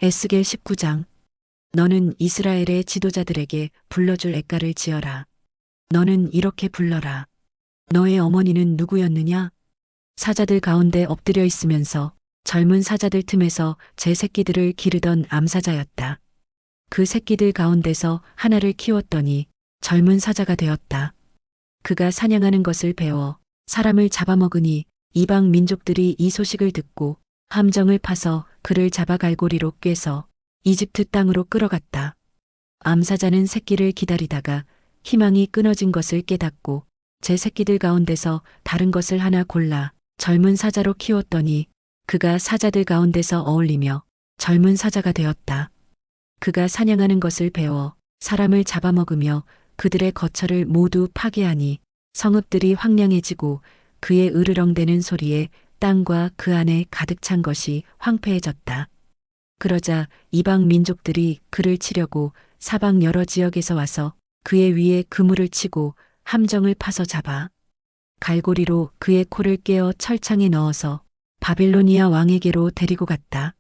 에스겔 19장. 너는 이스라엘의 지도자들에게 불러줄 액가를 지어라. 너는 이렇게 불러라. 너의 어머니는 누구였느냐? 사자들 가운데 엎드려 있으면서 젊은 사자들 틈에서 제 새끼들을 기르던 암사자였다. 그 새끼들 가운데서 하나를 키웠더니 젊은 사자가 되었다. 그가 사냥하는 것을 배워 사람을 잡아먹으니 이방 민족들이 이 소식을 듣고 함정을 파서 그를 잡아 갈고리로 꿰서 이집트 땅으로 끌어갔다. 암사자는 새끼를 기다리다가 희망이 끊어진 것을 깨닫고 제 새끼들 가운데서 다른 것을 하나 골라 젊은 사자로 키웠더니 그가 사자들 가운데서 어울리며 젊은 사자가 되었다. 그가 사냥하는 것을 배워 사람을 잡아먹으며 그들의 거처를 모두 파괴하니 성읍들이 황량해지고 그의 으르렁대는 소리에 땅과 그 안에 가득 찬 것이 황폐해졌다. 그러자 이방 민족들이 그를 치려고 사방 여러 지역에서 와서 그의 위에 그물을 치고 함정을 파서 잡아 갈고리로 그의 코를 꿰어 철창에 넣어서 바빌로니아 왕에게로 데리고 갔다.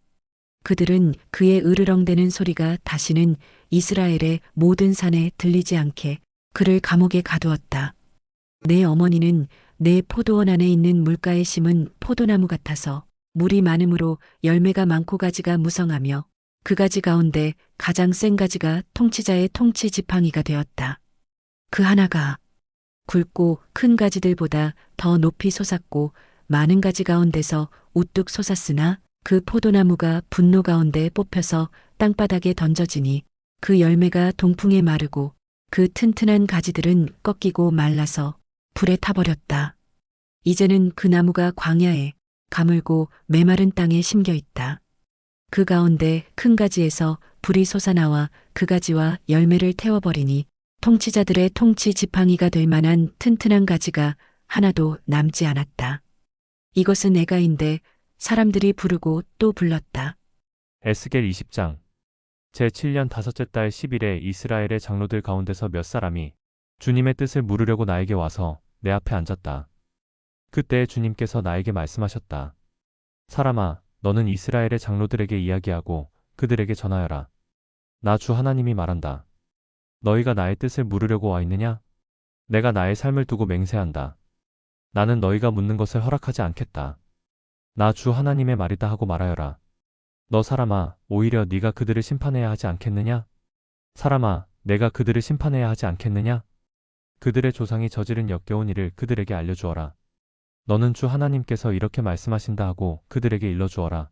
그들은 그의 으르렁대는 소리가 다시는 이스라엘의 모든 산에 들리지 않게 그를 감옥에 가두었다. 내 어머니는 내 포도원 안에 있는 물가에 심은 포도나무 같아서 물이 많음으로 열매가 많고 가지가 무성하며 그 가지 가운데 가장 센 가지가 통치자의 통치 지팡이가 되었다. 그 하나가 굵고 큰 가지들보다 더 높이 솟았고 많은 가지 가운데서 우뚝 솟았으나 그 포도나무가 분노 가운데 뽑혀서 땅바닥에 던져지니 그 열매가 동풍에 마르고 그 튼튼한 가지들은 꺾이고 말라서 불에 타버렸다. 이제는 그 나무가 광야에 가물고 메마른 땅에 심겨 있다. 그 가운데 큰 가지에서 불이 솟아나와 그 가지와 열매를 태워버리니 통치자들의 통치 지팡이가 될 만한 튼튼한 가지가 하나도 남지 않았다. 이것은 애가인데 사람들이 부르고 또 불렀다. 에스겔 20장. 제7년 다섯째 달 10일에 이스라엘의 장로들 가운데서 몇 사람이 주님의 뜻을 물으려고 나에게 와서 내 앞에 앉았다. 그때 주님께서 나에게 말씀하셨다. 사람아, 너는 이스라엘의 장로들에게 이야기하고 그들에게 전하여라. 나 주 하나님이 말한다. 너희가 나의 뜻을 물으려고 와 있느냐? 내가 나의 삶을 두고 맹세한다. 나는 너희가 묻는 것을 허락하지 않겠다. 나 주 하나님의 말이다 하고 말하여라. 너 사람아, 오히려 네가 그들을 심판해야 하지 않겠느냐? 사람아, 내가 그들을 심판해야 하지 않겠느냐? 그들의 조상이 저지른 역겨운 일을 그들에게 알려주어라. 너는 주 하나님께서 이렇게 말씀하신다 하고 그들에게 일러주어라.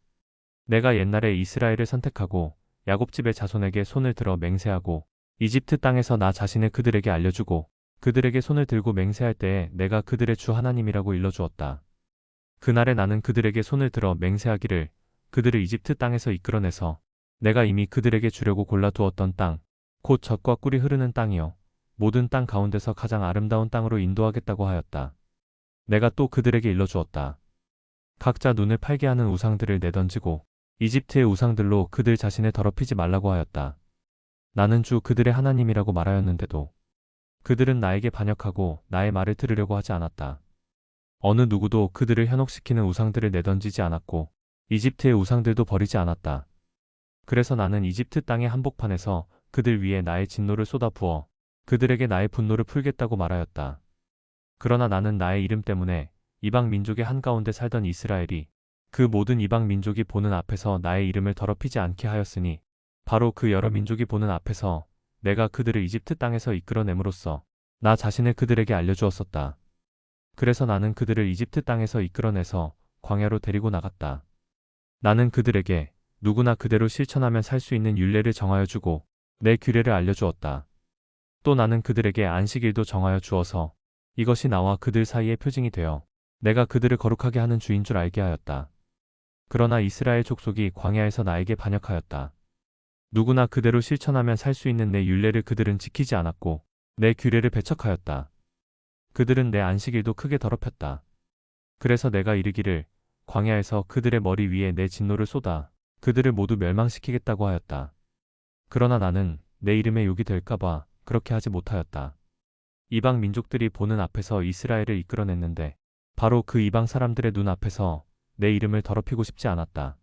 내가 옛날에 이스라엘을 선택하고 야곱집의 자손에게 손을 들어 맹세하고 이집트 땅에서 나 자신을 그들에게 알려주고 그들에게 손을 들고 맹세할 때에 내가 그들의 주 하나님이라고 일러주었다. 그날에 나는 그들에게 손을 들어 맹세하기를 그들을 이집트 땅에서 이끌어내서 내가 이미 그들에게 주려고 골라두었던 땅, 곧 젖과 꿀이 흐르는 땅이요 모든 땅 가운데서 가장 아름다운 땅으로 인도하겠다고 하였다. 내가 또 그들에게 일러주었다. 각자 눈을 팔게 하는 우상들을 내던지고 이집트의 우상들로 그들 자신을 더럽히지 말라고 하였다. 나는 주 그들의 하나님이라고 말하였는데도 그들은 나에게 반역하고 나의 말을 들으려고 하지 않았다. 어느 누구도 그들을 현혹시키는 우상들을 내던지지 않았고 이집트의 우상들도 버리지 않았다. 그래서 나는 이집트 땅의 한복판에서 그들 위에 나의 진노를 쏟아부어 그들에게 나의 분노를 풀겠다고 말하였다. 그러나 나는 나의 이름 때문에 이방 민족의 한가운데 살던 이스라엘이 그 모든 이방 민족이 보는 앞에서 나의 이름을 더럽히지 않게 하였으니 바로 그 여러 민족이 보는 앞에서 내가 그들을 이집트 땅에서 이끌어냄으로써 나 자신을 그들에게 알려주었었다. 그래서 나는 그들을 이집트 땅에서 이끌어내서 광야로 데리고 나갔다. 나는 그들에게 누구나 그대로 실천하면 살 수 있는 율례를 정하여 주고 내 규례를 알려주었다. 또 나는 그들에게 안식일도 정하여 주어서 이것이 나와 그들 사이의 표징이 되어 내가 그들을 거룩하게 하는 주인 줄 알게 하였다. 그러나 이스라엘 족속이 광야에서 나에게 반역하였다. 누구나 그대로 실천하면 살 수 있는 내 율례를 그들은 지키지 않았고 내 규례를 배척하였다. 그들은 내 안식일도 크게 더럽혔다. 그래서 내가 이르기를 광야에서 그들의 머리 위에 내 진노를 쏟아 그들을 모두 멸망시키겠다고 하였다. 그러나 나는 내 이름의 욕이 될까봐 그렇게 하지 못하였다. 이방 민족들이 보는 앞에서 이스라엘을 이끌어냈는데 바로 그 이방 사람들의 눈 앞에서 내 이름을 더럽히고 싶지 않았다.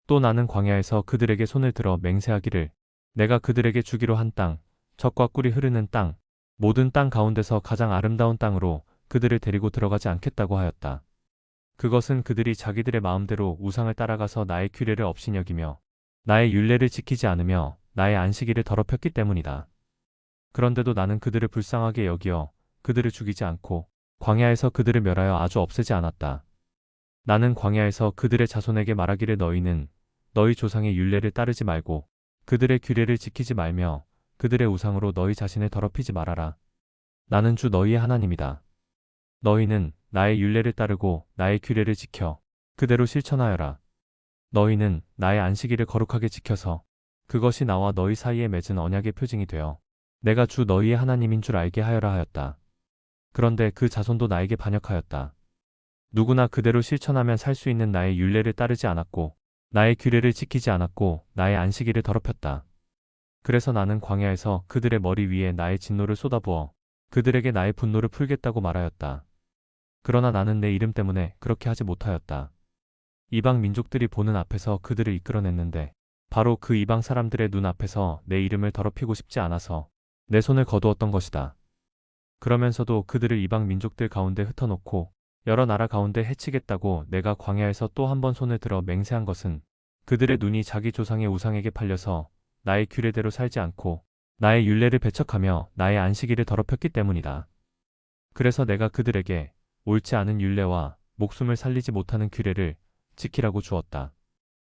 또 나는 광야에서 그들에게 손을 들어 맹세하기를 내가 그들에게 주기로 한 땅, 젖과 꿀이 흐르는 땅, 모든 땅 가운데서 가장 아름다운 땅으로 그들을 데리고 들어가지 않겠다고 하였다. 그것은 그들이 자기들의 마음대로 우상을 따라가서 나의 규례를 업신여기며 나의 율례를 지키지 않으며 나의 안식일을 더럽혔기 때문이다. 그런데도 나는 그들을 불쌍하게 여기어 그들을 죽이지 않고 광야에서 그들을 멸하여 아주 없애지 않았다. 나는 광야에서 그들의 자손에게 말하기를 너희는 너희 조상의 율례를 따르지 말고 그들의 규례를 지키지 말며 그들의 우상으로 너희 자신을 더럽히지 말아라. 나는 주 너희의 하나님이다. 너희는 나의 율례를 따르고 나의 규례를 지켜 그대로 실천하여라. 너희는 나의 안식일을 거룩하게 지켜서 그것이 나와 너희 사이에 맺은 언약의 표징이 되어 내가 주 너희의 하나님인 줄 알게 하여라 하였다. 그런데 그 자손도 나에게 반역하였다. 누구나 그대로 실천하면 살 수 있는 나의 율례를 따르지 않았고 나의 규례를 지키지 않았고 나의 안식일을 더럽혔다. 그래서 나는 광야에서 그들의 머리 위에 나의 진노를 쏟아부어 그들에게 나의 분노를 풀겠다고 말하였다. 그러나 나는 내 이름 때문에 그렇게 하지 못하였다. 이방 민족들이 보는 앞에서 그들을 이끌어냈는데 바로 그 이방 사람들의 눈 앞에서 내 이름을 더럽히고 싶지 않아서 내 손을 거두었던 것이다. 그러면서도 그들을 이방 민족들 가운데 흩어놓고 여러 나라 가운데 해치겠다고 내가 광야에서 또 한 번 손을 들어 맹세한 것은 그들의 눈이 자기 조상의 우상에게 팔려서 나의 규례대로 살지 않고 나의 율례를 배척하며 나의 안식일을 더럽혔기 때문이다. 그래서 내가 그들에게 옳지 않은 율례와 목숨을 살리지 못하는 규례를 지키라고 주었다.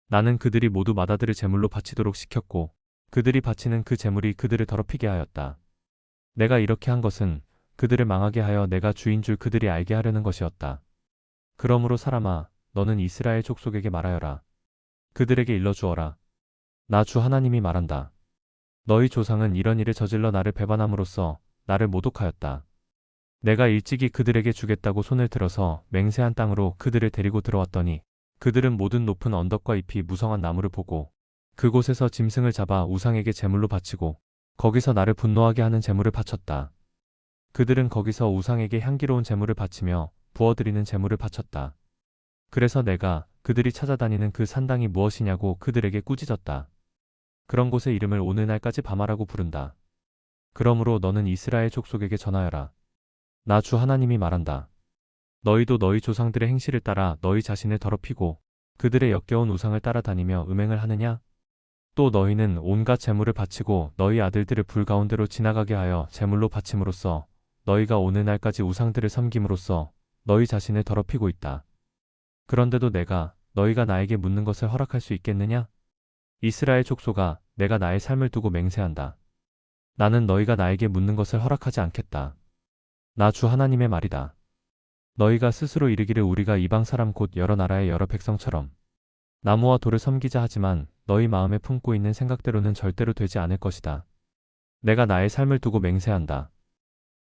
나는 그들이 모두 맏아들을 제물로 바치도록 시켰고 그들이 바치는 그 제물이 그들을 더럽히게 하였다. 내가 이렇게 한 것은 그들을 망하게 하여 내가 주인 줄 그들이 알게 하려는 것이었다. 그러므로 사람아, 너는 이스라엘 족속에게 말하여라. 그들에게 일러주어라. 나 주 하나님이 말한다. 너희 조상은 이런 일을 저질러 나를 배반함으로써 나를 모독하였다. 내가 일찍이 그들에게 주겠다고 손을 들어서 맹세한 땅으로 그들을 데리고 들어왔더니 그들은 모든 높은 언덕과 잎이 무성한 나무를 보고 그곳에서 짐승을 잡아 우상에게 제물로 바치고 거기서 나를 분노하게 하는 제물을 바쳤다. 그들은 거기서 우상에게 향기로운 제물을 바치며 부어드리는 제물을 바쳤다. 그래서 내가 그들이 찾아다니는 그 산당이 무엇이냐고 그들에게 꾸짖었다. 그런 곳의 이름을 오늘날까지 바마라고 부른다. 그러므로 너는 이스라엘 족속에게 전하여라. 나 주 하나님이 말한다. 너희도 너희 조상들의 행실을 따라 너희 자신을 더럽히고 그들의 역겨운 우상을 따라다니며 음행을 하느냐? 또 너희는 온갖 제물을 바치고 너희 아들들을 불 가운데로 지나가게 하여 제물로 바침으로써 너희가 오늘날까지 우상들을 섬김으로써 너희 자신을 더럽히고 있다. 그런데도 내가 너희가 나에게 묻는 것을 허락할 수 있겠느냐? 이스라엘 족속아, 내가 나의 삶을 두고 맹세한다. 나는 너희가 나에게 묻는 것을 허락하지 않겠다. 나 주 하나님의 말이다. 너희가 스스로 이르기를 우리가 이방 사람 곧 여러 나라의 여러 백성처럼 나무와 돌을 섬기자 하지만 너희 마음에 품고 있는 생각대로는 절대로 되지 않을 것이다. 내가 나의 삶을 두고 맹세한다.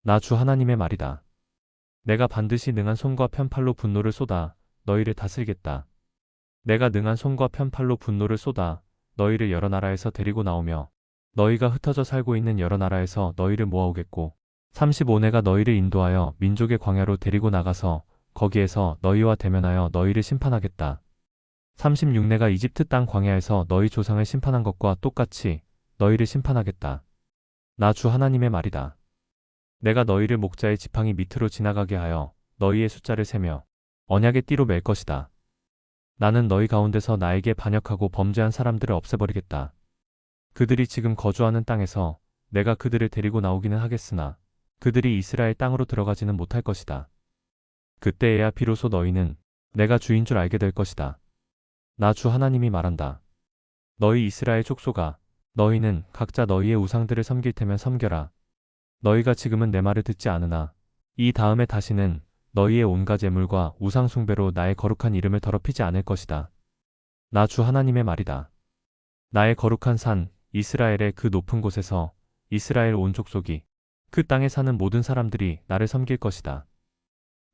나 주 하나님의 말이다. 내가 반드시 능한 손과 편팔로 분노를 쏟아 너희를 다스리겠다. 내가 능한 손과 편팔로 분노를 쏟아 너희를 여러 나라에서 데리고 나오며 너희가 흩어져 살고 있는 여러 나라에서 너희를 모아오겠고 35내가 너희를 인도하여 민족의 광야로 데리고 나가서 거기에서 너희와 대면하여 너희를 심판하겠다. 36내가 이집트 땅 광야에서 너희 조상을 심판한 것과 똑같이 너희를 심판하겠다. 나 주 하나님의 말이다. 내가 너희를 목자의 지팡이 밑으로 지나가게 하여 너희의 숫자를 세며 언약의 띠로 맬 것이다. 나는 너희 가운데서 나에게 반역하고 범죄한 사람들을 없애버리겠다. 그들이 지금 거주하는 땅에서 내가 그들을 데리고 나오기는 하겠으나 그들이 이스라엘 땅으로 들어가지는 못할 것이다. 그때에야 비로소 너희는 내가 주인 줄 알게 될 것이다. 나 주 하나님이 말한다. 너희 이스라엘 족속아, 너희는 각자 너희의 우상들을 섬길 테면 섬겨라. 너희가 지금은 내 말을 듣지 않으나 이 다음에 다시는 너희의 온갖 제물과 우상 숭배로 나의 거룩한 이름을 더럽히지 않을 것이다. 나 주 하나님의 말이다. 나의 거룩한 산 이스라엘의 그 높은 곳에서 이스라엘 온 족속이 그 땅에 사는 모든 사람들이 나를 섬길 것이다.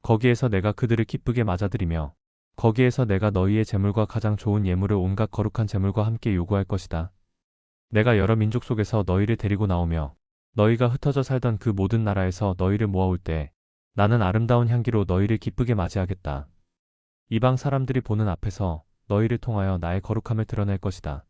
거기에서 내가 그들을 기쁘게 맞아들이며 거기에서 내가 너희의 제물과 가장 좋은 예물을 온갖 거룩한 제물과 함께 요구할 것이다. 내가 여러 민족 속에서 너희를 데리고 나오며 너희가 흩어져 살던 그 모든 나라에서 너희를 모아올 때 나는 아름다운 향기로 너희를 기쁘게 맞이하겠다. 이방 사람들이 보는 앞에서 너희를 통하여 나의 거룩함을 드러낼 것이다.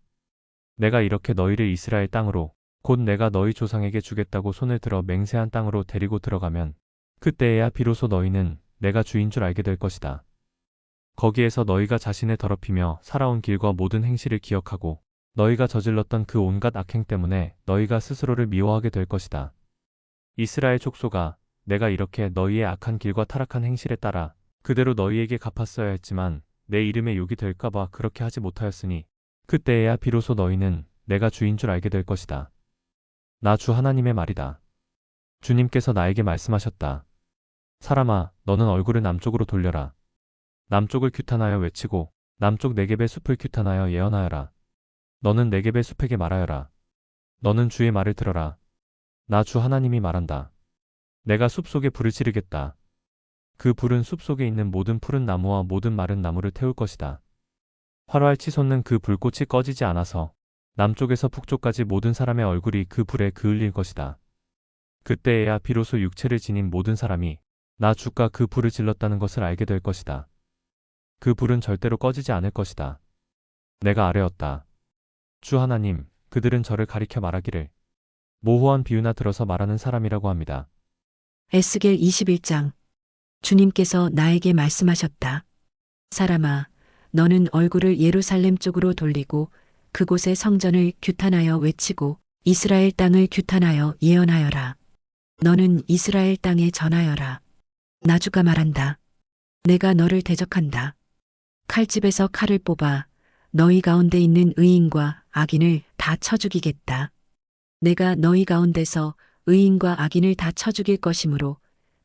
내가 이렇게 너희를 이스라엘 땅으로 곧 내가 너희 조상에게 주겠다고 손을 들어 맹세한 땅으로 데리고 들어가면 그때에야 비로소 너희는 내가 주인 줄 알게 될 것이다. 거기에서 너희가 자신을 더럽히며 살아온 길과 모든 행실을 기억하고 너희가 저질렀던 그 온갖 악행 때문에 너희가 스스로를 미워하게 될 것이다. 이스라엘 족속아, 내가 이렇게 너희의 악한 길과 타락한 행실에 따라 그대로 너희에게 갚았어야 했지만 내 이름의 욕이 될까봐 그렇게 하지 못하였으니 그때에야 비로소 너희는 내가 주인 줄 알게 될 것이다. 나 주 하나님의 말이다. 주님께서 나에게 말씀하셨다. 사람아, 너는 얼굴을 남쪽으로 돌려라. 남쪽을 규탄하여 외치고 남쪽 네겝의 숲을 규탄하여 예언하여라. 너는 네겝의 숲에게 말하여라. 너는 주의 말을 들어라. 나 주 하나님이 말한다. 내가 숲속에 불을 지르겠다. 그 불은 숲속에 있는 모든 푸른 나무와 모든 마른 나무를 태울 것이다. 활활 치솟는 그 불꽃이 꺼지지 않아서 남쪽에서 북쪽까지 모든 사람의 얼굴이 그 불에 그을릴 것이다. 그때에야 비로소 육체를 지닌 모든 사람이 나 주가 그 불을 질렀다는 것을 알게 될 것이다. 그 불은 절대로 꺼지지 않을 것이다. 내가 아뢰었다. 주 하나님, 그들은 저를 가리켜 말하기를 모호한 비유나 들어서 말하는 사람이라고 합니다. 에스겔 21장. 주님께서 나에게 말씀하셨다. 사람아, 너는 얼굴을 예루살렘 쪽으로 돌리고 그곳의 성전을 규탄하여 외치고 이스라엘 땅을 규탄하여 예언하여라. 너는 이스라엘 땅에 전하여라. 나 주가 말한다. 내가 너를 대적한다. 칼집에서 칼을 뽑아 너희 가운데 있는 의인과 악인을 다 쳐 죽이겠다. 내가 너희 가운데서 의인과 악인을 다 쳐 죽일 것이므로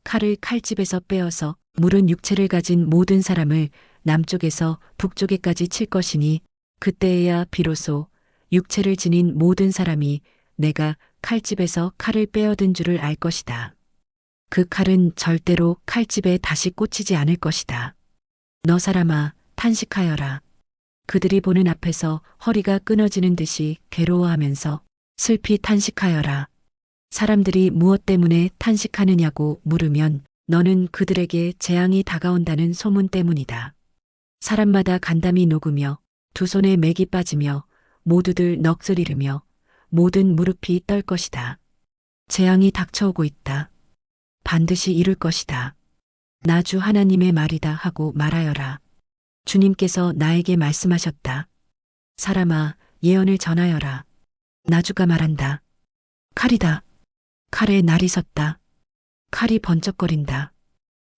칼을 칼집에서 빼어서 무른 육체를 가진 모든 사람을 남쪽에서 북쪽에까지 칠 것이니 그때에야 비로소 육체를 지닌 모든 사람이 내가 칼집에서 칼을 빼어든 줄을 알 것이다. 그 칼은 절대로 칼집에 다시 꽂히지 않을 것이다. 너 사람아, 탄식하여라. 그들이 보는 앞에서 허리가 끊어지는 듯이 괴로워하면서 슬피 탄식하여라. 사람들이 무엇 때문에 탄식하느냐고 물으면 너는 그들에게 재앙이 다가온다는 소문 때문이다. 사람마다 간담이 녹으며 두 손에 맥이 빠지며 모두들 넋을 잃으며 모든 무릎이 떨 것이다. 재앙이 닥쳐오고 있다. 반드시 이룰 것이다. 나 주 하나님의 말이다 하고 말하여라. 주님께서 나에게 말씀하셨다. 사람아, 예언을 전하여라. 나 주가 말한다. 칼이다. 칼에 날이 섰다. 칼이 번쩍거린다.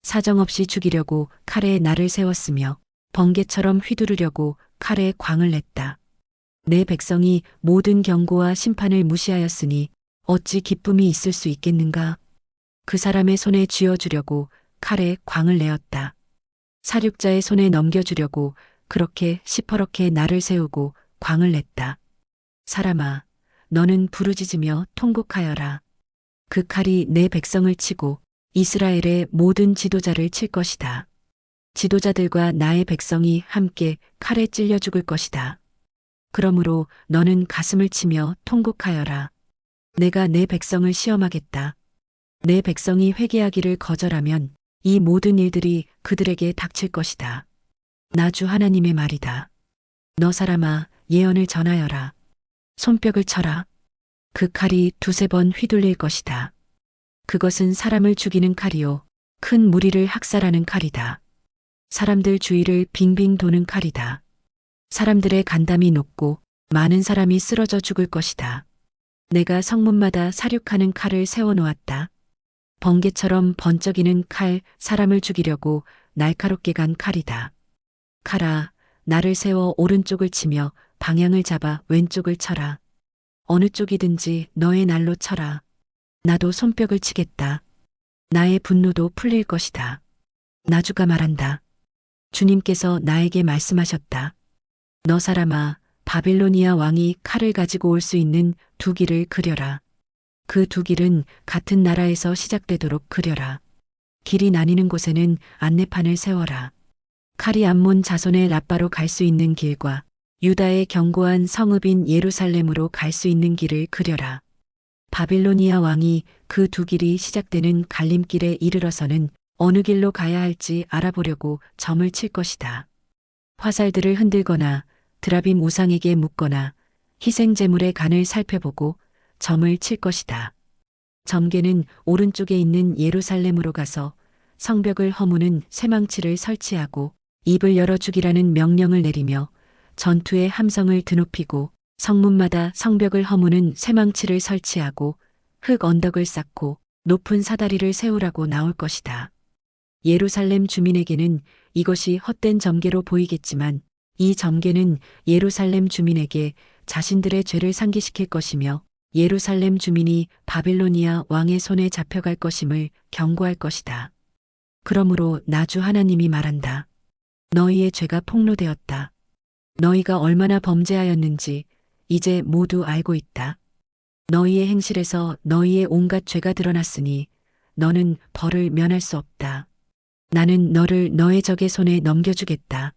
사정없이 죽이려고 칼에 날을 세웠으며 번개처럼 휘두르려고 칼에 광을 냈다. 내 백성이 모든 경고와 심판을 무시하였으니 어찌 기쁨이 있을 수 있겠는가? 그 사람의 손에 쥐어주려고 칼에 광을 내었다. 사륙자의 손에 넘겨주려고 그렇게 시퍼렇게 날을 세우고 광을 냈다. 사람아, 너는 부르짖으며 통곡하여라. 그 칼이 내 백성을 치고 이스라엘의 모든 지도자를 칠 것이다. 지도자들과 나의 백성이 함께 칼에 찔려 죽을 것이다. 그러므로 너는 가슴을 치며 통곡하여라. 내가 내 백성을 시험하겠다. 내 백성이 회개하기를 거절하면 이 모든 일들이 그들에게 닥칠 것이다. 나 주 하나님의 말이다. 너 사람아, 예언을 전하여라. 손뼉을 쳐라. 그 칼이 두세 번 휘둘릴 것이다. 그것은 사람을 죽이는 칼이요, 큰 무리를 학살하는 칼이다. 사람들 주위를 빙빙 도는 칼이다. 사람들의 간담이 녹고 많은 사람이 쓰러져 죽을 것이다. 내가 성문마다 사륙하는 칼을 세워놓았다. 번개처럼 번쩍이는 칼, 사람을 죽이려고 날카롭게 간 칼이다. 칼아, 나를 세워 오른쪽을 치며 방향을 잡아 왼쪽을 쳐라. 어느 쪽이든지 너의 날로 쳐라. 나도 손뼉을 치겠다. 나의 분노도 풀릴 것이다. 나 주가 말한다. 주님께서 나에게 말씀하셨다. 너 사람아, 바빌로니아 왕이 칼을 가지고 올 수 있는 두 길을 그려라. 그 두 길은 같은 나라에서 시작되도록 그려라. 길이 나뉘는 곳에는 안내판을 세워라. 칼이 암몬 자손의 라빠로 갈 수 있는 길과 유다의 견고한 성읍인 예루살렘으로 갈 수 있는 길을 그려라. 바빌로니아 왕이 그 두 길이 시작되는 갈림길에 이르러서는 어느 길로 가야 할지 알아보려고 점을 칠 것이다. 화살들을 흔들거나 드라빔 우상에게 묻거나 희생제물의 간을 살펴보고 점을 칠 것이다. 점괘는 오른쪽에 있는 예루살렘으로 가서 성벽을 허무는 쇠망치를 설치하고 입을 열어 죽이라는 명령을 내리며 전투의 함성을 드높이고 성문마다 성벽을 허무는 쇠망치를 설치하고 흙 언덕을 쌓고 높은 사다리를 세우라고 나올 것이다. 예루살렘 주민에게는 이것이 헛된 점괘로 보이겠지만 이 점괘는 예루살렘 주민에게 자신들의 죄를 상기시킬 것이며 예루살렘 주민이 바빌로니아 왕의 손에 잡혀갈 것임을 경고할 것이다. 그러므로 나 주 하나님이 말한다. 너희의 죄가 폭로되었다. 너희가 얼마나 범죄하였는지 이제 모두 알고 있다. 너희의 행실에서 너희의 온갖 죄가 드러났으니 너는 벌을 면할 수 없다. 나는 너를 너의 적의 손에 넘겨주겠다.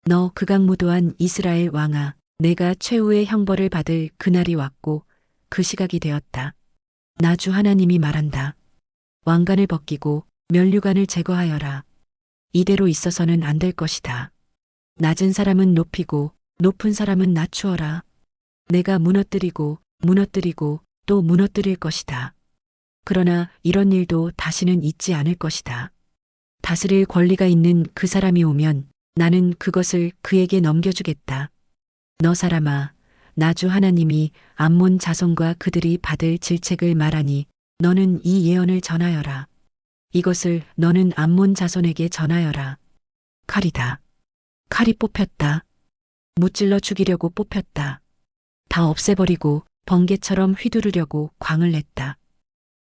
너 극악무도한 이스라엘 왕아, 내가 최후의 형벌을 받을 그날이 왔고 그 시각이 되었다. 나 주 하나님이 말한다. 왕관을 벗기고 면류관을 제거하여라. 이대로 있어서는 안 될 것이다. 낮은 사람은 높이고 높은 사람은 낮추어라. 내가 무너뜨리고 또 무너뜨릴 것이다. 그러나 이런 일도 다시는 있지 않을 것이다. 다스릴 권리가 있는 그 사람이 오면 나는 그것을 그에게 넘겨주겠다. 너 사람아, 나 주 하나님이 암몬 자손과 그들이 받을 질책을 말하니 너는 이 예언을 전하여라. 이것을 너는 암몬 자손에게 전하여라. 칼이다. 칼이 뽑혔다. 무찔러 죽이려고 뽑혔다. 다 없애버리고 번개처럼 휘두르려고 광을 냈다.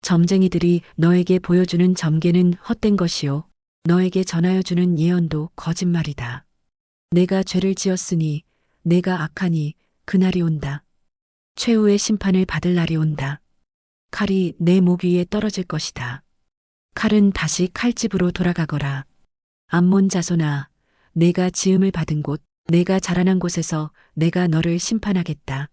점쟁이들이 너에게 보여주는 점괘는 헛된 것이요. 너에게 전하여주는 예언도 거짓말이다. 내가 죄를 지었으니 내가 악하니 그날이 온다. 최후의 심판을 받을 날이 온다. 칼이 내 목 위에 떨어질 것이다. 칼은 다시 칼집으로 돌아가거라. 암몬 자손아, 내가 지음을 받은 곳, 내가 자라난 곳에서 내가 너를 심판하겠다.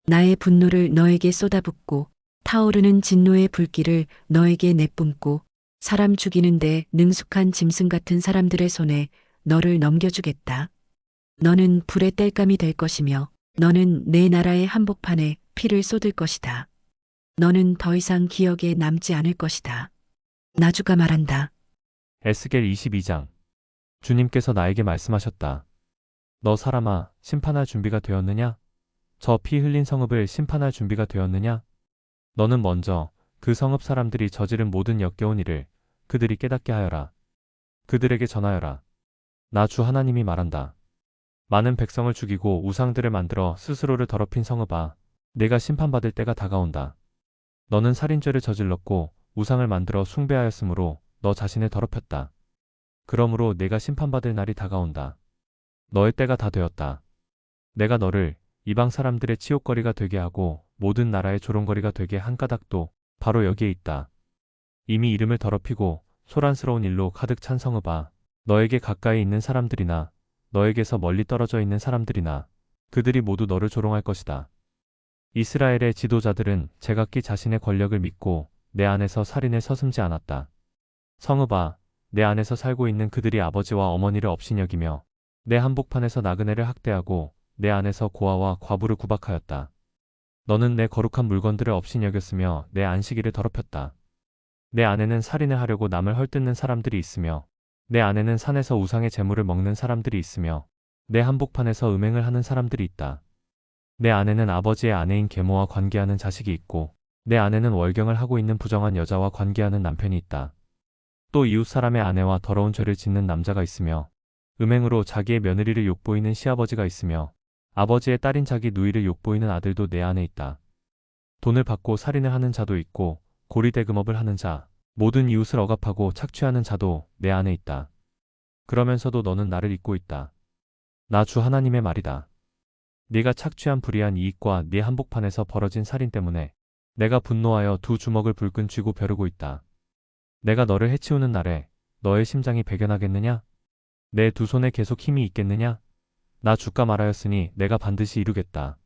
나의 분노를 너에게 쏟아붓고 타오르는 진노의 불길을 너에게 내뿜고 사람 죽이는데 능숙한 짐승 같은 사람들의 손에 너를 넘겨주겠다. 너는 불의 땔감이 될 것이며 너는 내 나라의 한복판에 피를 쏟을 것이다. 너는 더 이상 기억에 남지 않을 것이다. 나 주가 말한다. 에스겔 22장. 주님께서 나에게 말씀하셨다. 너 사람아, 심판할 준비가 되었느냐? 저 피 흘린 성읍을 심판할 준비가 되었느냐? 너는 먼저 그 성읍 사람들이 저지른 모든 역겨운 일을 그들이 깨닫게 하여라. 그들에게 전하여라. 나 주 하나님이 말한다. 많은 백성을 죽이고 우상들을 만들어 스스로를 더럽힌 성읍아, 내가 심판받을 때가 다가온다. 너는 살인죄를 저질렀고 우상을 만들어 숭배하였으므로 너 자신을 더럽혔다. 그러므로 내가 심판받을 날이 다가온다. 너의 때가 다 되었다. 내가 너를 이방 사람들의 치욕거리가 되게 하고 모든 나라의 조롱거리가 되게 한 까닭도 바로 여기에 있다. 이미 이름을 더럽히고 소란스러운 일로 가득 찬 성읍아, 너에게 가까이 있는 사람들이나 너에게서 멀리 떨어져 있는 사람들이나 그들이 모두 너를 조롱할 것이다. 이스라엘의 지도자들은 제각기 자신의 권력을 믿고 내 안에서 살인을 서슴지 않았다. 성읍아, 내 안에서 살고 있는 그들이 아버지와 어머니를 업신여기며 내 한복판에서 나그네를 학대하고 내 안에서 고아와 과부를 구박하였다. 너는 내 거룩한 물건들을 업신여겼으며 내 안식일을 더럽혔다. 내 안에는 살인을 하려고 남을 헐뜯는 사람들이 있으며 내 안에는 산에서 우상의 재물을 먹는 사람들이 있으며 내 한복판에서 음행을 하는 사람들이 있다. 내 안에는 아버지의 아내인 계모와 관계하는 자식이 있고 내 안에는 월경을 하고 있는 부정한 여자와 관계하는 남편이 있다. 또 이웃 사람의 아내와 더러운 죄를 짓는 남자가 있으며 음행으로 자기의 며느리를 욕보이는 시아버지가 있으며 아버지의 딸인 자기 누이를 욕보이는 아들도 내 안에 있다. 돈을 받고 살인을 하는 자도 있고 고리대금업을 하는 자, 모든 이웃을 억압하고 착취하는 자도 내 안에 있다. 그러면서도 너는 나를 잊고 있다. 나 주 하나님의 말이다. 네가 착취한 불의한 이익과 네 한복판에서 벌어진 살인 때문에 내가 분노하여 두 주먹을 불끈 쥐고 벼르고 있다. 내가 너를 해치우는 날에 너의 심장이 배견하겠느냐? 내 두 손에 계속 힘이 있겠느냐? 나 주가 말하였으니 내가 반드시 이루겠다.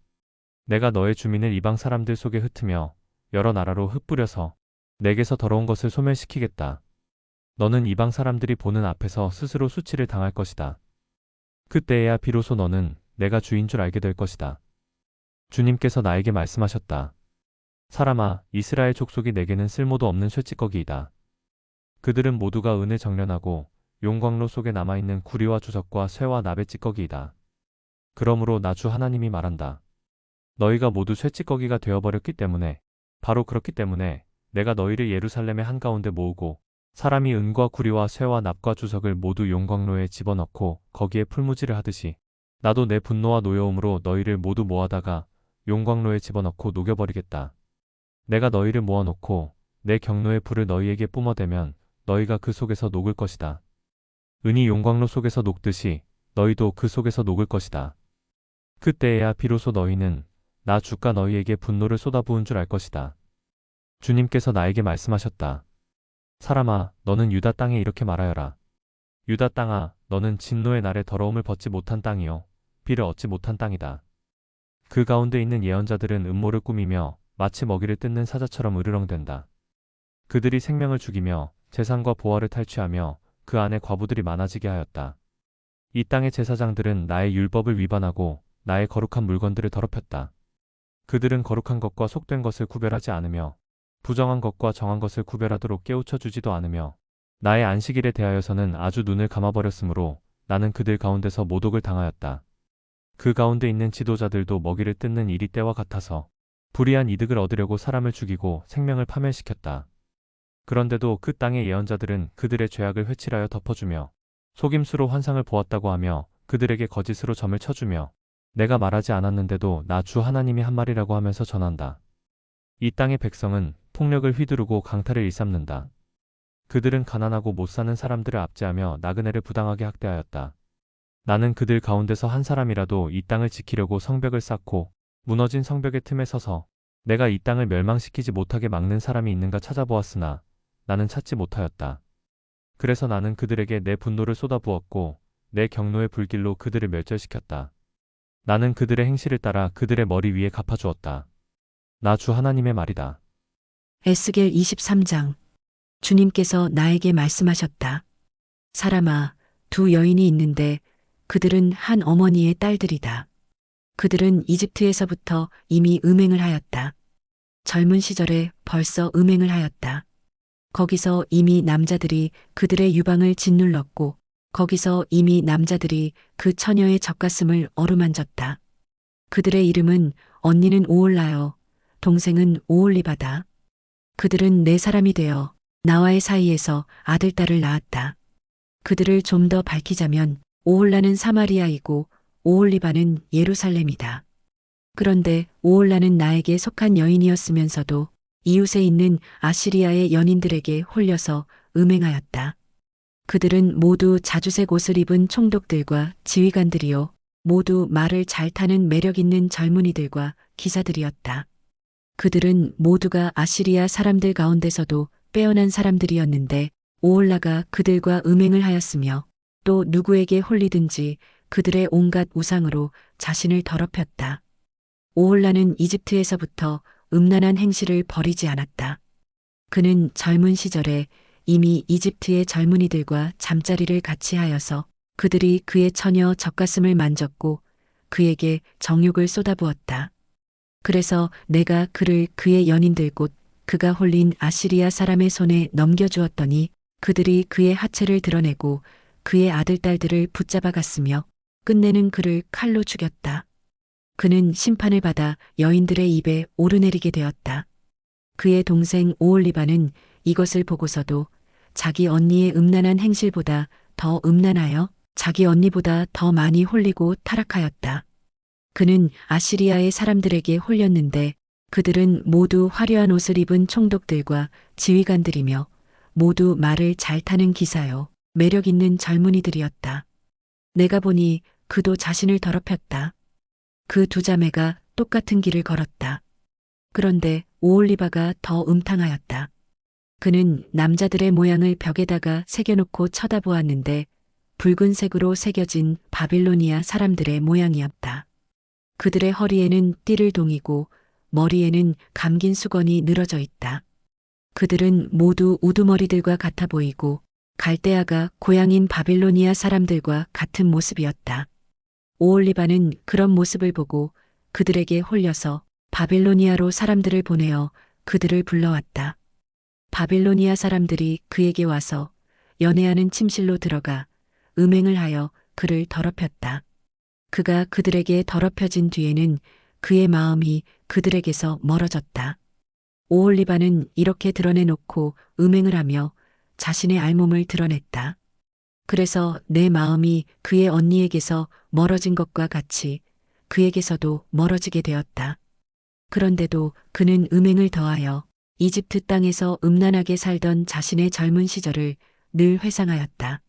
내가 너의 주민을 이방 사람들 속에 흩으며 여러 나라로 흩뿌려서 내게서 더러운 것을 소멸시키겠다. 너는 이방 사람들이 보는 앞에서 스스로 수치를 당할 것이다. 그때야 비로소 너는 내가 주인 줄 알게 될 것이다. 주님께서 나에게 말씀하셨다. 사람아, 이스라엘 족속이 내게는 쓸모도 없는 쇠찌꺼기이다. 그들은 모두가 은을 정련하고 용광로 속에 남아있는 구리와 주석과 쇠와 나베 찌꺼기이다. 그러므로 나 주 하나님이 말한다. 너희가 모두 쇠찌꺼기가 되어버렸기 때문에, 바로 그렇기 때문에 내가 너희를 예루살렘의 한가운데 모으고 사람이 은과 구리와 쇠와 납과 주석을 모두 용광로에 집어넣고 거기에 풀무지를 하듯이 나도 내 분노와 노여움으로 너희를 모두 모아다가 용광로에 집어넣고 녹여버리겠다. 내가 너희를 모아놓고 내 경로의 불을 너희에게 뿜어대면 너희가 그 속에서 녹을 것이다. 은이 용광로 속에서 녹듯이 너희도 그 속에서 녹을 것이다. 그때에야 비로소 너희는 나 주가 너희에게 분노를 쏟아부은 줄 알 것이다. 주님께서 나에게 말씀하셨다. 사람아, 너는 유다 땅에 이렇게 말하여라. 유다 땅아, 너는 진노의 날에 더러움을 벗지 못한 땅이요 비를 얻지 못한 땅이다. 그 가운데 있는 예언자들은 음모를 꾸미며 마치 먹이를 뜯는 사자처럼 으르렁댄다. 그들이 생명을 죽이며 재산과 보화를 탈취하며 그 안에 과부들이 많아지게 하였다. 이 땅의 제사장들은 나의 율법을 위반하고 나의 거룩한 물건들을 더럽혔다. 그들은 거룩한 것과 속된 것을 구별하지 않으며 부정한 것과 정한 것을 구별하도록 깨우쳐 주지도 않으며 나의 안식일에 대하여서는 아주 눈을 감아버렸으므로 나는 그들 가운데서 모독을 당하였다. 그 가운데 있는 지도자들도 먹이를 뜯는 일이 때와 같아서 불의한 이득을 얻으려고 사람을 죽이고 생명을 파멸시켰다. 그런데도 그 땅의 예언자들은 그들의 죄악을 회칠하여 덮어주며 속임수로 환상을 보았다고 하며 그들에게 거짓으로 점을 쳐주며 내가 말하지 않았는데도 나 주 하나님이 한 말이라고 하면서 전한다. 이 땅의 백성은 폭력을 휘두르고 강탈을 일삼는다. 그들은 가난하고 못 사는 사람들을 압제하며 나그네를 부당하게 학대하였다. 나는 그들 가운데서 한 사람이라도 이 땅을 지키려고 성벽을 쌓고 무너진 성벽의 틈에 서서 내가 이 땅을 멸망시키지 못하게 막는 사람이 있는가 찾아보았으나 나는 찾지 못하였다. 그래서 나는 그들에게 내 분노를 쏟아부었고 내 경노의 불길로 그들을 멸절시켰다. 나는 그들의 행실을 따라 그들의 머리 위에 갚아주었다. 나 주 하나님의 말이다. 에스겔 23장. 주님께서 나에게 말씀하셨다. 사람아, 두 여인이 있는데 그들은 한 어머니의 딸들이다. 그들은 이집트에서부터 이미 음행을 하였다. 젊은 시절에 벌써 음행을 하였다. 거기서 이미 남자들이 그들의 유방을 짓눌렀고 거기서 이미 남자들이 그 처녀의 젖가슴을 어루만졌다. 그들의 이름은 언니는 오홀라요, 동생은 오홀리바다. 그들은 내 사람이 되어 나와의 사이에서 아들, 딸을 낳았다. 그들을 좀 더 밝히자면 오홀라는 사마리아이고 오홀리바는 예루살렘이다. 그런데 오홀라는 나에게 속한 여인이었으면서도 이웃에 있는 아시리아의 연인들에게 홀려서 음행하였다. 그들은 모두 자주색 옷을 입은 총독들과 지휘관들이요 모두 말을 잘 타는 매력 있는 젊은이들과 기사들이었다. 그들은 모두가 아시리아 사람들 가운데서도 빼어난 사람들이었는데 오홀라가 그들과 음행을 하였으며 또 누구에게 홀리든지 그들의 온갖 우상으로 자신을 더럽혔다. 오홀라는 이집트에서부터 음란한 행실을 버리지 않았다. 그는 젊은 시절에 이미 이집트의 젊은이들과 잠자리를 같이 하여서 그들이 그의 처녀 젖가슴을 만졌고 그에게 정욕을 쏟아부었다. 그래서 내가 그를 그의 연인들 곧 그가 홀린 아시리아 사람의 손에 넘겨주었더니 그들이 그의 하체를 드러내고 그의 아들, 딸들을 붙잡아 갔으며 끝내는 그를 칼로 죽였다. 그는 심판을 받아 여인들의 입에 오르내리게 되었다. 그의 동생 오홀리바는 이것을 보고서도 자기 언니의 음란한 행실보다 더 음란하여 자기 언니보다 더 많이 홀리고 타락하였다. 그는 아시리아의 사람들에게 홀렸는데 그들은 모두 화려한 옷을 입은 총독들과 지휘관들이며 모두 말을 잘 타는 기사요 매력 있는 젊은이들이었다. 내가 보니 그도 자신을 더럽혔다. 그 두 자매가 똑같은 길을 걸었다. 그런데 오홀리바가 더 음탕하였다. 그는 남자들의 모양을 벽에다가 새겨놓고 쳐다보았는데 붉은색으로 새겨진 바빌로니아 사람들의 모양이었다. 그들의 허리에는 띠를 동이고 머리에는 감긴 수건이 늘어져 있다. 그들은 모두 우두머리들과 같아 보이고 갈대아가 고향인 바빌로니아 사람들과 같은 모습이었다. 오홀리바는 그런 모습을 보고 그들에게 홀려서 바빌로니아로 사람들을 보내어 그들을 불러왔다. 바빌로니아 사람들이 그에게 와서 연애하는 침실로 들어가 음행을 하여 그를 더럽혔다. 그가 그들에게 더럽혀진 뒤에는 그의 마음이 그들에게서 멀어졌다. 오홀리바는 이렇게 드러내놓고 음행을 하며 자신의 알몸을 드러냈다. 그래서 내 마음이 그의 언니에게서 멀어진 것과 같이 그에게서도 멀어지게 되었다. 그런데도 그는 음행을 더하여 이집트 땅에서 음란하게 살던 자신의 젊은 시절을 늘 회상하였다.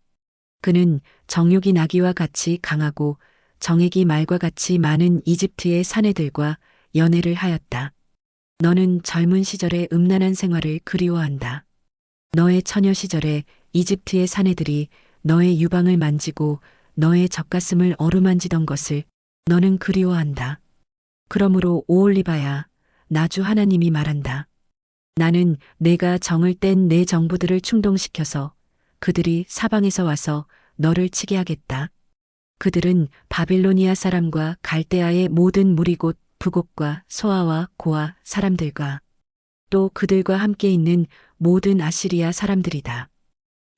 그는 정욕이 나귀와 같이 강하고 정액이 말과 같이 많은 이집트의 사내들과 연애를 하였다. 너는 젊은 시절의 음란한 생활을 그리워한다. 너의 처녀 시절에 이집트의 사내들이 너의 유방을 만지고 너의 젖가슴을 어루만지던 것을 너는 그리워한다. 그러므로 오올리바야, 나주 하나님이 말한다. 나는 내가 정을 뗀 내 정부들을 충동시켜서 그들이 사방에서 와서 너를 치게 하겠다. 그들은 바빌로니아 사람과 갈대아의 모든 무리 곧 부곡과 소아와 고아 사람들과 또 그들과 함께 있는 모든 아시리아 사람들이다.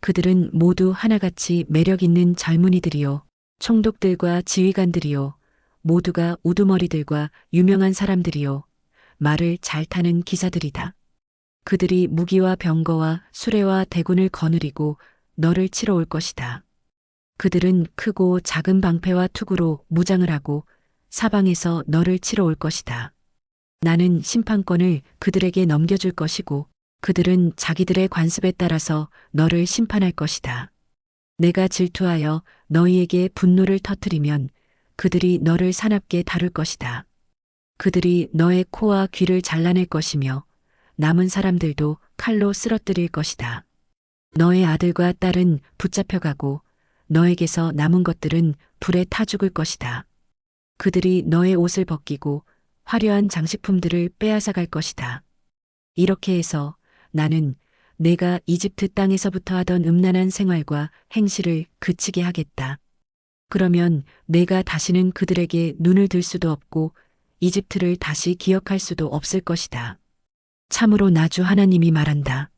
그들은 모두 하나같이 매력 있는 젊은이들이요, 총독들과 지휘관들이요, 모두가 우두머리들과 유명한 사람들이요, 말을 잘 타는 기사들이다. 그들이 무기와 병거와 수레와 대군을 거느리고 너를 치러 올 것이다. 그들은 크고 작은 방패와 투구로 무장을 하고 사방에서 너를 치러 올 것이다. 나는 심판권을 그들에게 넘겨줄 것이고 그들은 자기들의 관습에 따라서 너를 심판할 것이다. 내가 질투하여 너희에게 분노를 터뜨리면 그들이 너를 사납게 다룰 것이다. 그들이 너의 코와 귀를 잘라낼 것이며 남은 사람들도 칼로 쓰러뜨릴 것이다. 너의 아들과 딸은 붙잡혀가고 너에게서 남은 것들은 불에 타 죽을 것이다. 그들이 너의 옷을 벗기고 화려한 장식품들을 빼앗아 갈 것이다. 이렇게 해서 나는 내가 이집트 땅에서부터 하던 음란한 생활과 행실을 그치게 하겠다. 그러면 내가 다시는 그들에게 눈을 들 수도 없고 이집트를 다시 기억할 수도 없을 것이다. 참으로 나주 하나님이 말한다.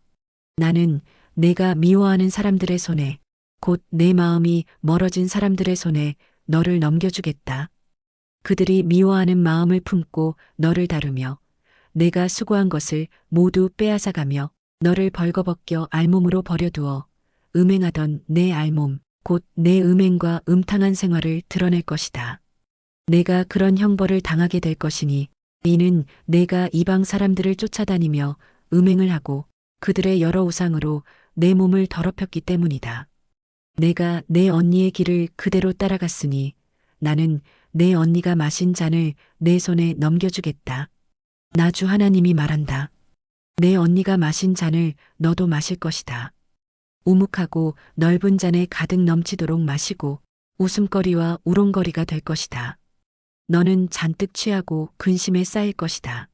나는 내가 미워하는 사람들의 손에 곧 내 마음이 멀어진 사람들의 손에 너를 넘겨주겠다. 그들이 미워하는 마음을 품고 너를 다루며 내가 수고한 것을 모두 빼앗아가며 너를 벌거벗겨 알몸으로 버려두어 음행하던 내 알몸 곧 내 음행과 음탕한 생활을 드러낼 것이다. 내가 그런 형벌을 당하게 될 것이니 이는 내가 이방 사람들을 쫓아다니며 음행을 하고 그들의 여러 우상으로 내 몸을 더럽혔기 때문이다. 내가 내 언니의 길을 그대로 따라갔으니 나는 내 언니가 마신 잔을 내 손에 넘겨주겠다. 나주 하나님이 말한다. 내 언니가 마신 잔을 너도 마실 것이다. 우묵하고 넓은 잔에 가득 넘치도록 마시고 웃음거리와 우롱거리가 될 것이다. 너는 잔뜩 취하고 근심에 쌓일 것이다.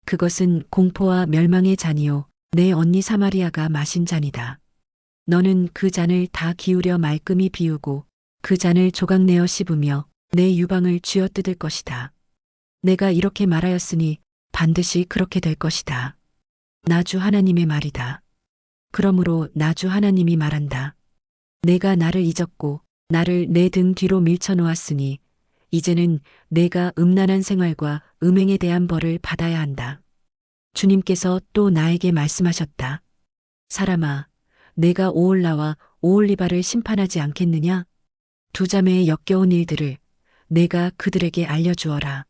그것은 공포와 멸망의 잔이요 내 언니 사마리아가 마신 잔이다. 너는 그 잔을 다 기울여 말끔히 비우고 그 잔을 조각내어 씹으며 내 유방을 쥐어뜯을 것이다. 내가 이렇게 말하였으니 반드시 그렇게 될 것이다. 나주 하나님의 말이다. 그러므로 나주 하나님이 말한다. 내가 나를 잊었고 나를 내 등 뒤로 밀쳐놓았으니 이제는 내가 음란한 생활과 음행에 대한 벌을 받아야 한다. 주님께서 또 나에게 말씀하셨다. 사람아, 내가 오홀라와 오홀리바를 심판하지 않겠느냐? 두 자매의 역겨운 일들을 내가 그들에게 알려주어라.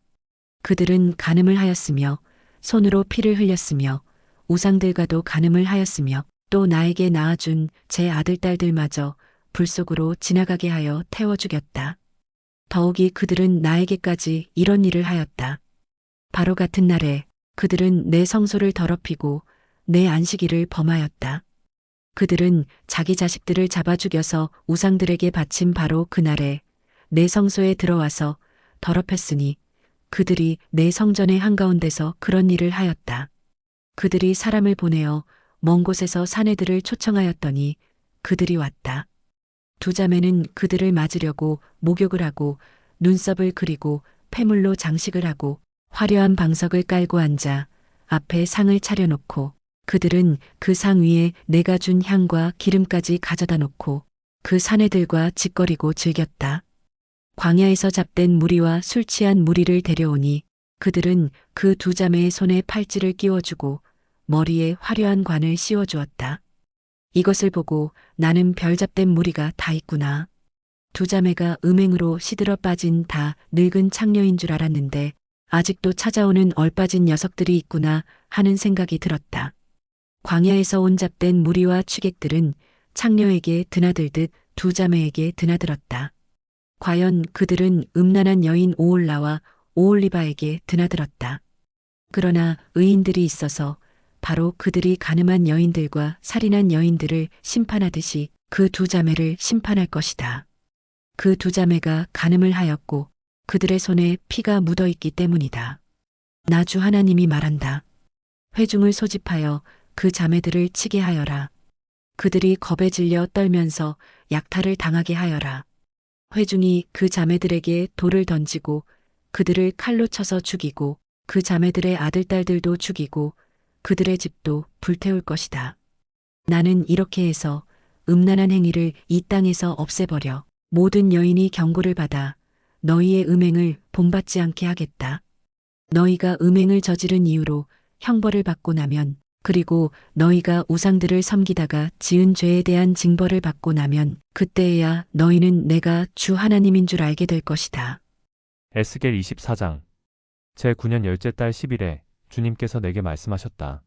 그들은 간음을 하였으며 손으로 피를 흘렸으며 우상들과도 간음을 하였으며 또 나에게 낳아준 제 아들딸들마저 불 속으로 지나가게 하여 태워 죽였다. 더욱이 그들은 나에게까지 이런 일을 하였다. 바로 같은 날에 그들은 내 성소를 더럽히고 내 안식일을 범하였다. 그들은 자기 자식들을 잡아 죽여서 우상들에게 바친 바로 그날에 내 성소에 들어와서 더럽혔으니 그들이 내 성전의 한가운데서 그런 일을 하였다. 그들이 사람을 보내어 먼 곳에서 사내들을 초청하였더니 그들이 왔다. 두 자매는 그들을 맞으려고 목욕을 하고 눈썹을 그리고 패물로 장식을 하고 화려한 방석을 깔고 앉아 앞에 상을 차려놓고 그들은 그 상 위에 내가 준 향과 기름까지 가져다 놓고 그 사내들과 짓거리고 즐겼다. 광야에서 잡된 무리와 술 취한 무리를 데려오니 그들은 그 두 자매의 손에 팔찌를 끼워주고 머리에 화려한 관을 씌워주었다. 이것을 보고 나는 별잡된 무리가 다 있구나. 두 자매가 음행으로 시들어 빠진 다 늙은 창녀인 줄 알았는데 아직도 찾아오는 얼빠진 녀석들이 있구나 하는 생각이 들었다. 광야에서 온 잡된 무리와 취객들은 창녀에게 드나들듯 두 자매에게 드나들었다. 과연 그들은 음란한 여인 오홀라와 오홀리바에게 드나들었다. 그러나 의인들이 있어서 바로 그들이 간음한 여인들과 살인한 여인들을 심판하듯이 그 두 자매를 심판할 것이다. 그 두 자매가 간음을 하였고 그들의 손에 피가 묻어 있기 때문이다. 나 주 하나님이 말한다. 회중을 소집하여 그 자매들을 치게 하여라. 그들이 겁에 질려 떨면서 약탈을 당하게 하여라. 회중이 그 자매들에게 돌을 던지고 그들을 칼로 쳐서 죽이고 그 자매들의 아들딸들도 죽이고 그들의 집도 불태울 것이다. 나는 이렇게 해서 음란한 행위를 이 땅에서 없애버려 모든 여인이 경고를 받아 너희의 음행을 본받지 않게 하겠다. 너희가 음행을 저지른 이유로 형벌을 받고 나면 그리고 너희가 우상들을 섬기다가 지은 죄에 대한 징벌을 받고 나면 그때에야 너희는 내가 주 하나님인 줄 알게 될 것이다. 에스겔 24장 제9년 열째 달 10일에 주님께서 내게 말씀하셨다.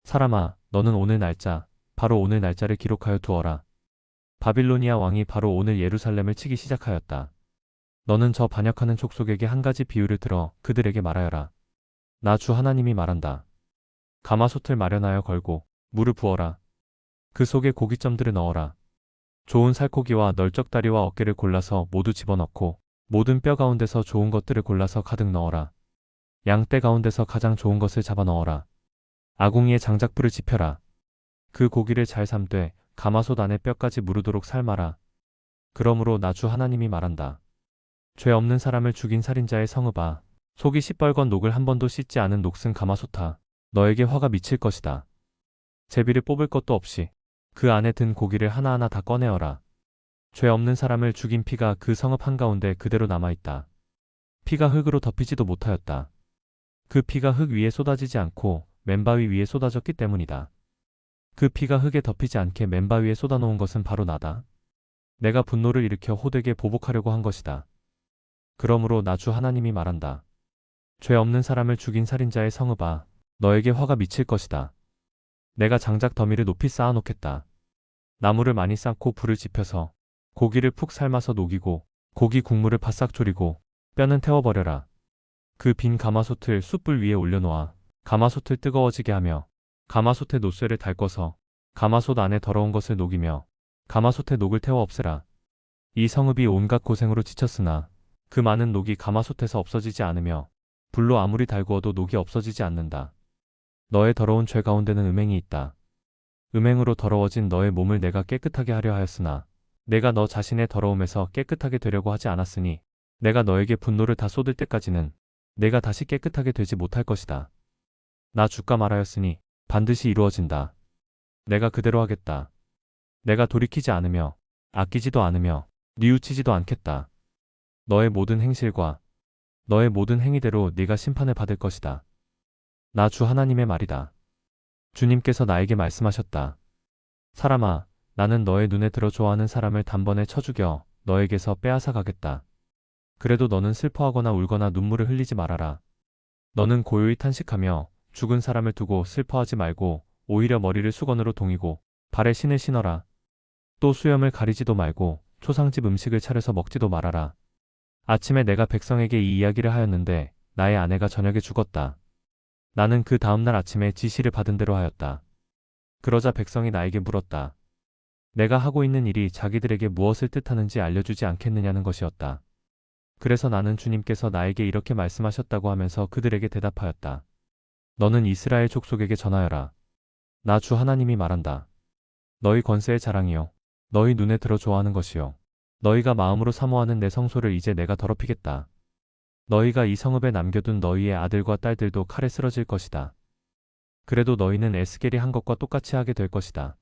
사람아, 너는 오늘 날짜, 바로 오늘 날짜를 기록하여 두어라. 바빌로니아 왕이 바로 오늘 예루살렘을 치기 시작하였다. 너는 저 반역하는 족속에게 한 가지 비유를 들어 그들에게 말하여라. 나 주 하나님이 말한다. 가마솥을 마련하여 걸고 물을 부어라. 그 속에 고깃점들을 넣어라. 좋은 살코기와 널쩍다리와 어깨를 골라서 모두 집어넣고 모든 뼈 가운데서 좋은 것들을 골라서 가득 넣어라. 양떼 가운데서 가장 좋은 것을 잡아 넣어라. 아궁이에 장작불을 지펴라. 그 고기를 잘 삶되 가마솥 안에 뼈까지 무르도록 삶아라. 그러므로 나 주 하나님이 말한다. 죄 없는 사람을 죽인 살인자의 성읍아, 속이 시뻘건 녹을 한 번도 씻지 않은 녹슨 가마솥아, 너에게 화가 미칠 것이다. 제비를 뽑을 것도 없이 그 안에 든 고기를 하나하나 다 꺼내어라. 죄 없는 사람을 죽인 피가 그 성읍 한가운데 그대로 남아있다. 피가 흙으로 덮이지도 못하였다. 그 피가 흙 위에 쏟아지지 않고 맨바위 위에 쏟아졌기 때문이다. 그 피가 흙에 덮이지 않게 맨바위에 쏟아놓은 것은 바로 나다. 내가 분노를 일으켜 호되게 보복하려고 한 것이다. 그러므로 나 주 하나님이 말한다. 죄 없는 사람을 죽인 살인자의 성읍아, 너에게 화가 미칠 것이다. 내가 장작 더미를 높이 쌓아놓겠다. 나무를 많이 쌓고 불을 지펴서 고기를 푹 삶아서 녹이고 고기 국물을 바싹 졸이고 뼈는 태워버려라. 그 빈 가마솥을 숯불 위에 올려놓아 가마솥을 뜨거워지게 하며 가마솥에 노쇠를 달궈서 가마솥 안에 더러운 것을 녹이며 가마솥에 녹을 태워 없애라. 이 성읍이 온갖 고생으로 지쳤으나 그 많은 녹이 가마솥에서 없어지지 않으며 불로 아무리 달구어도 녹이 없어지지 않는다. 너의 더러운 죄 가운데는 음행이 있다. 음행으로 더러워진 너의 몸을 내가 깨끗하게 하려 하였으나 내가 너 자신의 더러움에서 깨끗하게 되려고 하지 않았으니 내가 너에게 분노를 다 쏟을 때까지는 내가 다시 깨끗하게 되지 못할 것이다. 나 주가 말하였으니 반드시 이루어진다. 내가 그대로 하겠다. 내가 돌이키지 않으며 아끼지도 않으며 뉘우치지도 않겠다. 너의 모든 행실과 너의 모든 행위대로 네가 심판을 받을 것이다. 나 주 하나님의 말이다. 주님께서 나에게 말씀하셨다. 사람아, 나는 너의 눈에 들어 좋아하는 사람을 단번에 쳐 죽여 너에게서 빼앗아 가겠다. 그래도 너는 슬퍼하거나 울거나 눈물을 흘리지 말아라. 너는 고요히 탄식하며 죽은 사람을 두고 슬퍼하지 말고 오히려 머리를 수건으로 동이고 발에 신을 신어라. 또 수염을 가리지도 말고 초상집 음식을 차려서 먹지도 말아라. 아침에 내가 백성에게 이 이야기를 하였는데 나의 아내가 저녁에 죽었다. 나는 그 다음날 아침에 지시를 받은 대로 하였다. 그러자 백성이 나에게 물었다. 내가 하고 있는 일이 자기들에게 무엇을 뜻하는지 알려주지 않겠느냐는 것이었다. 그래서 나는 주님께서 나에게 이렇게 말씀하셨다고 하면서 그들에게 대답하였다. 너는 이스라엘 족속에게 전하여라. 나 주 하나님이 말한다. 너희 권세의 자랑이요. 너희 눈에 들어 좋아하는 것이요. 너희가 마음으로 사모하는 내 성소를 이제 내가 더럽히겠다. 너희가 이 성읍에 남겨둔 너희의 아들과 딸들도 칼에 쓰러질 것이다. 그래도 너희는 에스겔이 한 것과 똑같이 하게 될 것이다.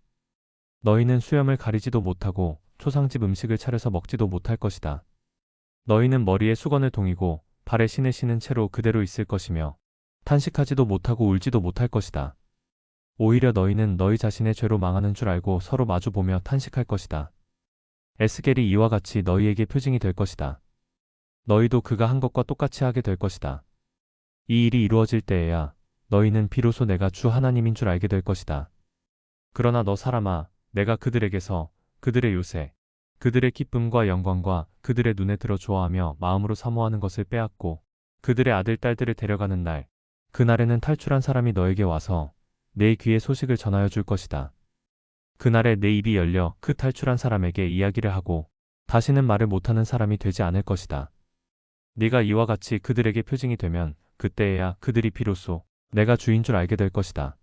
너희는 수염을 가리지도 못하고 초상집 음식을 차려서 먹지도 못할 것이다. 너희는 머리에 수건을 동이고 발에 신을 신은 채로 그대로 있을 것이며 탄식하지도 못하고 울지도 못할 것이다. 오히려 너희는 너희 자신의 죄로 망하는 줄 알고 서로 마주보며 탄식할 것이다. 에스겔이 이와 같이 너희에게 표징이 될 것이다. 너희도 그가 한 것과 똑같이 하게 될 것이다. 이 일이 이루어질 때에야 너희는 비로소 내가 주 하나님인 줄 알게 될 것이다. 그러나 너 사람아, 내가 그들에게서 그들의 요새, 그들의 기쁨과 영광과 그들의 눈에 들어 좋아하며 마음으로 사모하는 것을 빼앗고 그들의 아들, 딸들을 데려가는 날, 그날에는 탈출한 사람이 너에게 와서 내 귀에 소식을 전하여 줄 것이다. 그날에 내 입이 열려 그 탈출한 사람에게 이야기를 하고 다시는 말을 못하는 사람이 되지 않을 것이다. 네가 이와 같이 그들에게 표징이 되면 그때에야 그들이 비로소 내가 주인 줄 알게 될 것이다.